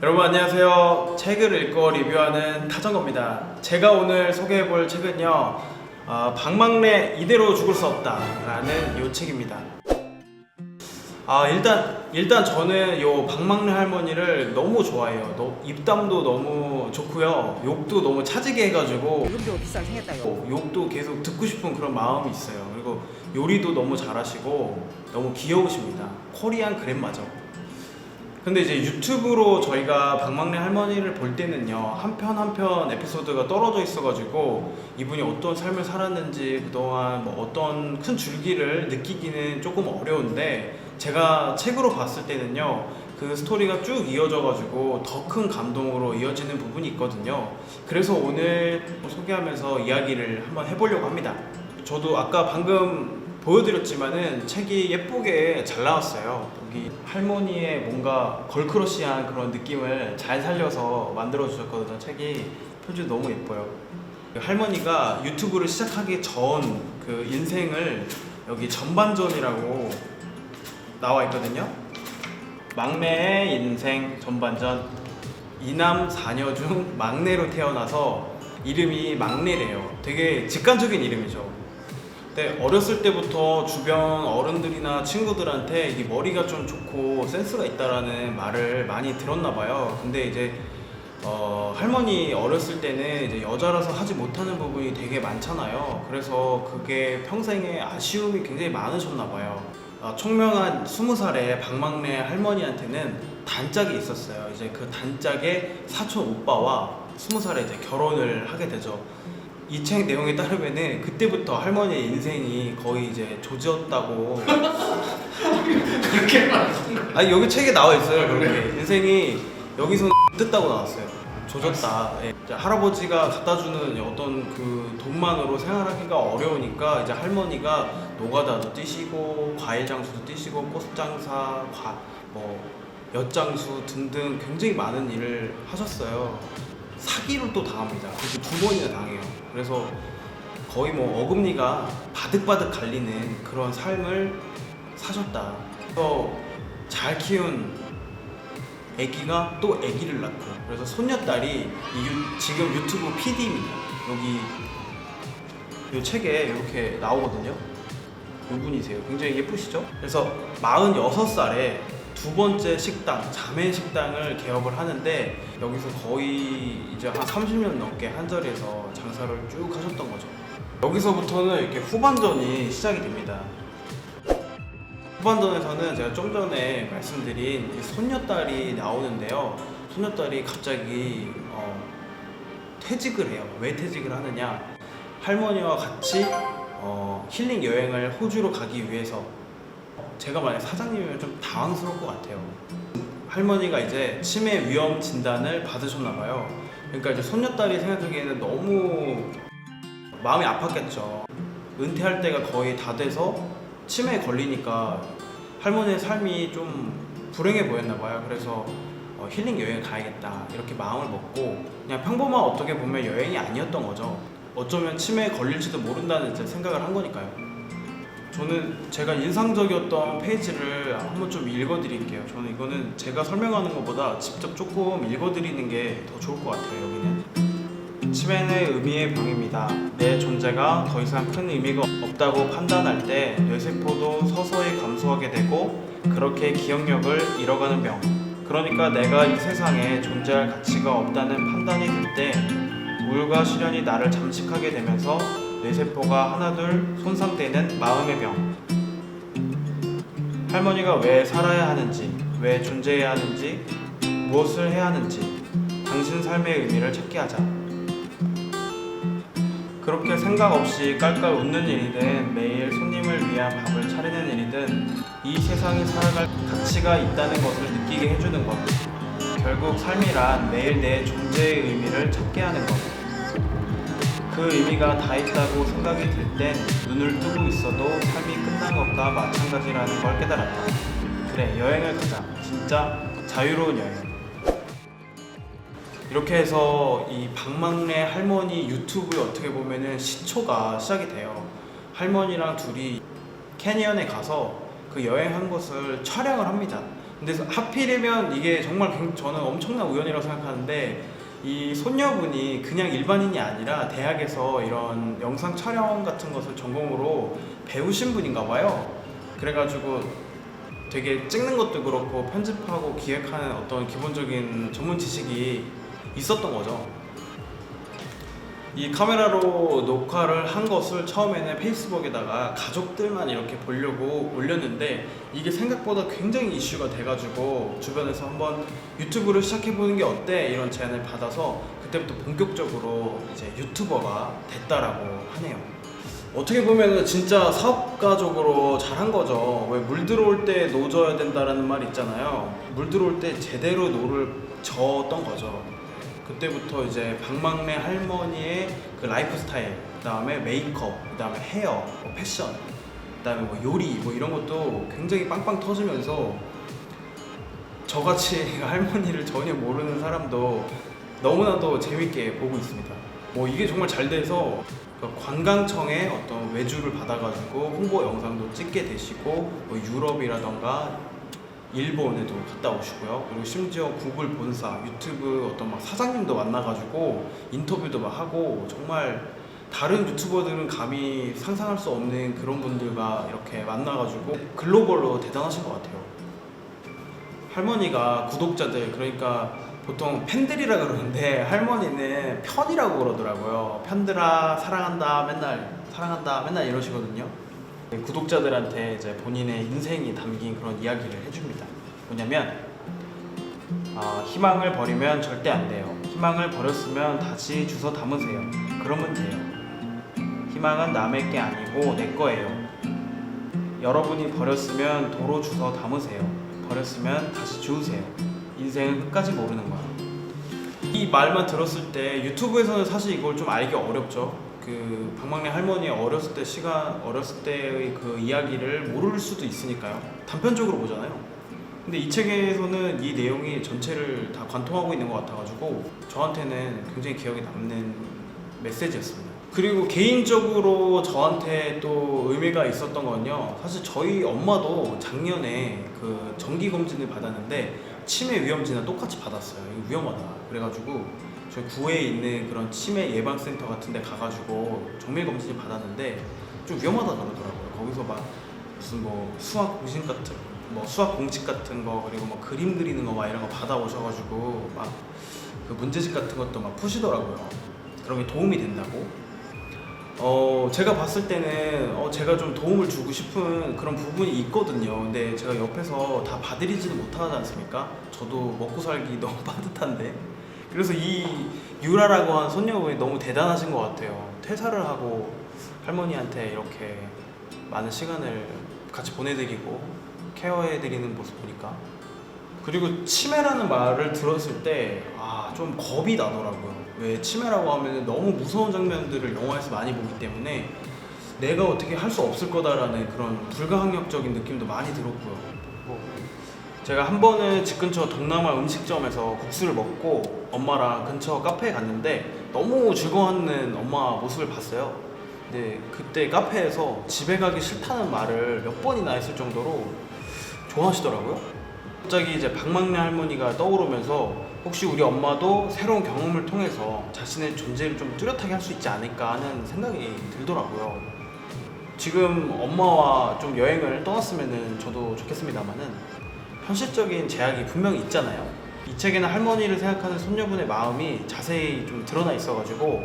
여러분 안녕하세요. 책을 읽고 리뷰하는 타정거입니다. 제가 오늘 소개해볼 책은요, 박막래 이대로 죽을 수 없다 라는 이 책입니다. 일단 저는 요 박막래 할머니를 너무 좋아해요. 입담도 너무 좋고요, 욕도 너무 차지게 해가지고 요금도 비싸게 생겼다요. 욕도 계속 듣고 싶은 그런 마음이 있어요. 그리고 요리도 너무 잘하시고 너무 귀여우십니다. 코리안 그랜마죠. 근데 이제 유튜브로 저희가 박막래 할머니를 볼 때는요, 한 편 한 편 에피소드가 떨어져 있어가지고 이분이 어떤 삶을 살았는지 그동안 뭐 어떤 큰 줄기를 느끼기는 조금 어려운데, 제가 책으로 봤을 때는요 그 스토리가 쭉 이어져가지고 더 큰 감동으로 이어지는 부분이 있거든요. 그래서 오늘 소개하면서 이야기를 한번 해보려고 합니다. 저도 아까 방금 보여드렸지만은 책이 예쁘게 잘 나왔어요. 여기 할머니의 뭔가 걸크러쉬한 그런 느낌을 잘 살려서 만들어 주셨거든요. 책이 표지 너무 예뻐요. 할머니가 유튜브를 시작하기 전 그 인생을 여기 전반전이라고 나와 있거든요. 막내의 인생 전반전. 이남 4녀 중 막내로 태어나서 이름이 막내래요. 되게 직관적인 이름이죠. 근데 어렸을 때부터 주변 어른들이나 친구들한테 이 머리가 좀 좋고 센스가 있다라는 말을 많이 들었나 봐요. 근데 이제 할머니 어렸을 때는 이제 여자라서 하지 못하는 부분이 되게 많잖아요. 그래서 그게 평생에 아쉬움이 굉장히 많으셨나 봐요. 총명한 20살의 박막래 할머니한테는 단짝이 있었어요. 이제 그 단짝의 사촌 오빠와 20살에 이제 결혼을 하게 되죠. 이 책 내용에 따르면은 그때부터 할머니의 인생이 거의 이제 조졌다고. 그렇게 말하는 아니 여기 책에 나와 있어요. 그렇게 인생이 여기서 뜯다고 나왔어요. 조졌다. 예. 할아버지가 갖다 주는 어떤 그 돈만으로 생활하기가 어려우니까 이제 할머니가 노가다도 뛰시고 과일 장수도 뛰시고 꽃 장사, 뭐 엿장수 등등 굉장히 많은 일을 하셨어요. 사기를 또 당합니다. 그렇게 2번이나 당해요. 그래서 거의 뭐 어금니가 바득바득 갈리는 그런 삶을 사셨다. 그래서 잘 키운 아기가 또 아기를 낳고, 그래서 손녀딸이 지금 유튜브 PD입니다. 여기 이 책에 이렇게 나오거든요. 이분이세요. 굉장히 예쁘시죠? 그래서 46살에 두 번째 식당, 자매 식당을 개업을 하는데, 여기서 거의 이제 한 30년 넘게 한 자리에서 장사를 쭉 하셨던 거죠. 여기서부터는 이렇게 후반전이 시작이 됩니다. 후반전에서는 제가 좀 전에 말씀드린 이 손녀딸이 나오는데요. 손녀딸이 갑자기 퇴직을 해요. 왜 퇴직을 하느냐? 할머니와 같이 힐링 여행을 호주로 가기 위해서. 제가 만약 사장님이면 좀 당황스러울 것 같아요. 할머니가 이제 치매 위험 진단을 받으셨나 봐요. 그러니까 이제 손녀딸이 생각하기에는 너무 마음이 아팠겠죠. 은퇴할 때가 거의 다 돼서 치매에 걸리니까 할머니의 삶이 좀 불행해 보였나 봐요. 그래서 힐링 여행을 가야겠다 이렇게 마음을 먹고, 그냥 평범한 어떻게 보면 여행이 아니었던 거죠. 어쩌면 치매에 걸릴지도 모른다는 생각을 한 거니까요. 저는 제가 인상적이었던 페이지를 한번 좀 읽어드릴게요. 저는 이거는 제가 설명하는 것보다 직접 조금 읽어드리는 게 더 좋을 것 같아요. 여기는 치매는 의미의 병입니다. 내 존재가 더 이상 큰 의미가 없다고 판단할 때 뇌세포도 서서히 감소하게 되고, 그렇게 기억력을 잃어가는 병. 그러니까 내가 이 세상에 존재할 가치가 없다는 판단이 들 때 우울과 시련이 나를 잠식하게 되면서 뇌세포가 하나둘 손상되는 마음의 병. 할머니가 왜 살아야 하는지, 왜 존재해야 하는지, 무엇을 해야 하는지 당신 삶의 의미를 찾게 하자. 그렇게 생각 없이 깔깔 웃는 일이든 매일 손님을 위한 밥을 차리는 일이든 이 세상이 살아갈 가치가 있다는 것을 느끼게 해주는 것. 결국 삶이란 매일 내 존재의 의미를 찾게 하는 것. 그 의미가 다 있다고 생각이 들 땐 눈을 뜨고 있어도 삶이 끝난 것과 마찬가지라는 걸 깨달았다. 그래, 여행을 가자. 진짜 자유로운 여행. 이렇게 해서 이 박막래 할머니 유튜브에 어떻게 보면은 시초가 시작이 돼요. 할머니랑 둘이 캐니언에 가서 그 여행한 것을 촬영을 합니다. 근데 하필이면 이게 정말 저는 엄청난 우연이라고 생각하는데 이 손녀분이 그냥 일반인이 아니라 대학에서 이런 영상 촬영 같은 것을 전공으로 배우신 분인가 봐요. 그래가지고 되게 찍는 것도 그렇고 편집하고 기획하는 어떤 기본적인 전문 지식이 있었던 거죠. 이 카메라로 녹화를 한 것을 처음에는 페이스북에다가 가족들만 이렇게 보려고 올렸는데 이게 생각보다 굉장히 이슈가 돼가지고 주변에서 한번 유튜브를 시작해보는 게 어때? 이런 제안을 받아서 그때부터 본격적으로 이제 유튜버가 됐다라고 하네요. 어떻게 보면 진짜 사업가적으로 잘한 거죠. 왜 물 들어올 때 노 져야 된다라는 말 있잖아요. 물 들어올 때 제대로 노를 졌던 거죠. 그때부터 이제 박막내 할머니의 그 라이프 스타일, 그 다음에 메이크업, 그 다음에 헤어, 뭐 패션, 그 다음에 뭐 요리, 뭐 이런 것도 굉장히 빵빵 터지면서 저같이 할머니를 전혀 모르는 사람도 너무나도 재밌게 보고 있습니다. 뭐 이게 정말 잘 돼서 관광청에 어떤 외주를 받아가지고 홍보 영상도 찍게 되시고 뭐 유럽이라던가 일본에도 갔다 오시고요. 그리고 심지어 구글 본사, 유튜브 어떤 막 사장님도 만나가지고 인터뷰도 막 하고 정말 다른 유튜버들은 감히 상상할 수 없는 그런 분들과 이렇게 만나가지고 글로벌로 대단하신 것 같아요. 할머니가 구독자들, 그러니까 보통 팬들이라 그러는데 할머니는 편이라고 그러더라고요. 편들아 사랑한다 맨날 이러시거든요. 구독자들한테 이제 본인의 인생이 담긴 그런 이야기를 해줍니다. 뭐냐면 희망을 버리면 절대 안 돼요. 희망을 버렸으면 다시 주워 담으세요. 그러면 돼요. 희망은 남의 게 아니고 내 거예요. 여러분이 버렸으면 도로 주워 담으세요. 버렸으면 다시 주우세요. 인생은 끝까지 모르는 거야. 이 말만 들었을 때 유튜브에서는 사실 이걸 좀 알기 어렵죠. 그 박막내 할머니의 어렸을 때의 그 이야기를 모를 수도 있으니까요. 단편적으로 보잖아요. 근데 이 책에서는 이 내용이 전체를 다 관통하고 있는 것 같아가지고 저한테는 굉장히 기억에 남는 메시지였습니다. 그리고 개인적으로 저한테 또 의미가 있었던 건요, 사실 저희 엄마도 작년에 그 정기검진을 받았는데 치매 위험진을 똑같이 받았어요. 이거 위험하다 그래가지고 저희 구에 있는 그런 치매 예방센터 같은 데 가가지고 정밀검진을 받았는데 좀 위험하다 그러더라고요. 거기서 막 무슨 뭐 수학 공식 같은 뭐 수학 공식 같은 거, 그리고 뭐 그림 그리는 거 막 이런 거 받아오셔가지고 막 그 문제집 같은 것도 막 푸시더라고요. 그런 게 도움이 된다고. 제가 봤을 때는 제가 좀 도움을 주고 싶은 그런 부분이 있거든요. 근데 제가 옆에서 다 봐드리지는 못하지 않습니까? 저도 먹고 살기 너무 빠듯한데. 그래서 이 유라라고 하는 손녀분이 너무 대단하신 것 같아요. 퇴사를 하고 할머니한테 이렇게 많은 시간을 같이 보내드리고 케어해드리는 모습 보니까. 그리고 치매라는 말을 들었을 때 좀 겁이 나더라고요. 왜 치매라고 하면 너무 무서운 장면들을 영화에서 많이 보기 때문에 내가 어떻게 할 수 없을 거다라는 그런 불가항력적인 느낌도 많이 들었고요. 제가 한 번은 집 근처 동남아 음식점에서 국수를 먹고 엄마랑 근처 카페에 갔는데 너무 즐거워하는 엄마 모습을 봤어요. 근데 그때 카페에서 집에 가기 싫다는 말을 몇 번이나 했을 정도로 좋아하시더라고요. 갑자기 이제 박막내 할머니가 떠오르면서 혹시 우리 엄마도 새로운 경험을 통해서 자신의 존재를 좀 뚜렷하게 할 수 있지 않을까 하는 생각이 들더라고요. 지금 엄마와 좀 여행을 떠났으면 저도 좋겠습니다만은 현실적인 제약이 분명히 있잖아요. 이 책에는 할머니를 생각하는 손녀분의 마음이 자세히 좀 드러나 있어가지고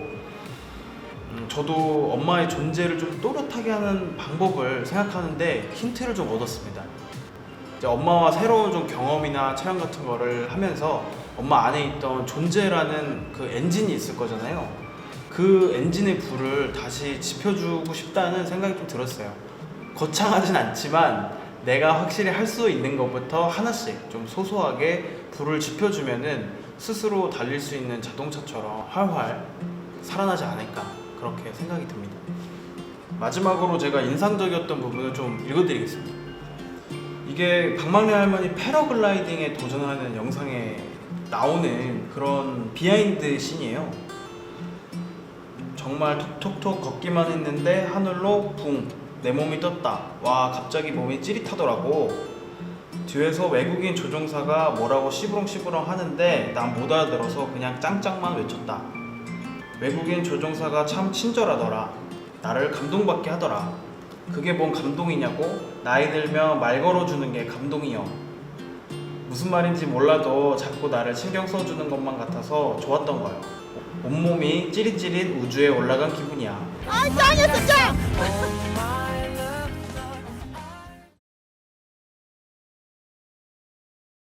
저도 엄마의 존재를 좀 또렷하게 하는 방법을 생각하는데 힌트를 좀 얻었습니다. 이제 엄마와 새로운 좀 경험이나 체험 같은 거를 하면서 엄마 안에 있던 존재라는 그 엔진이 있을 거잖아요. 그 엔진의 불을 다시 지펴주고 싶다는 생각이 좀 들었어요. 거창하진 않지만 내가 확실히 할 수 있는 것부터 하나씩 좀 소소하게 불을 지펴주면은 스스로 달릴 수 있는 자동차처럼 활활 살아나지 않을까, 그렇게 생각이 듭니다. 마지막으로 제가 인상적이었던 부분을 좀 읽어드리겠습니다. 이게 박막내 할머니 패러글라이딩에 도전하는 영상에 나오는 그런 비하인드 씬이에요. 정말 톡톡톡 걷기만 했는데 하늘로 붕, 내 몸이 떴다. 와, 갑자기 몸이 찌릿하더라고. 뒤에서 외국인 조종사가 뭐라고 시부렁시부렁 하는데 난 못 알아들어서 그냥 짱짱만 외쳤다. 외국인 조종사가 참 친절하더라. 나를 감동받게 하더라. 그게 뭔 감동이냐고? 나이 들면 말 걸어주는 게 감동이요. 무슨 말인지 몰라도 자꾸 나를 신경 써주는 것만 같아서 좋았던 거예요. 온몸이 찌릿찌릿 우주에 올라간 기분이야. 아 짱이었어 짱!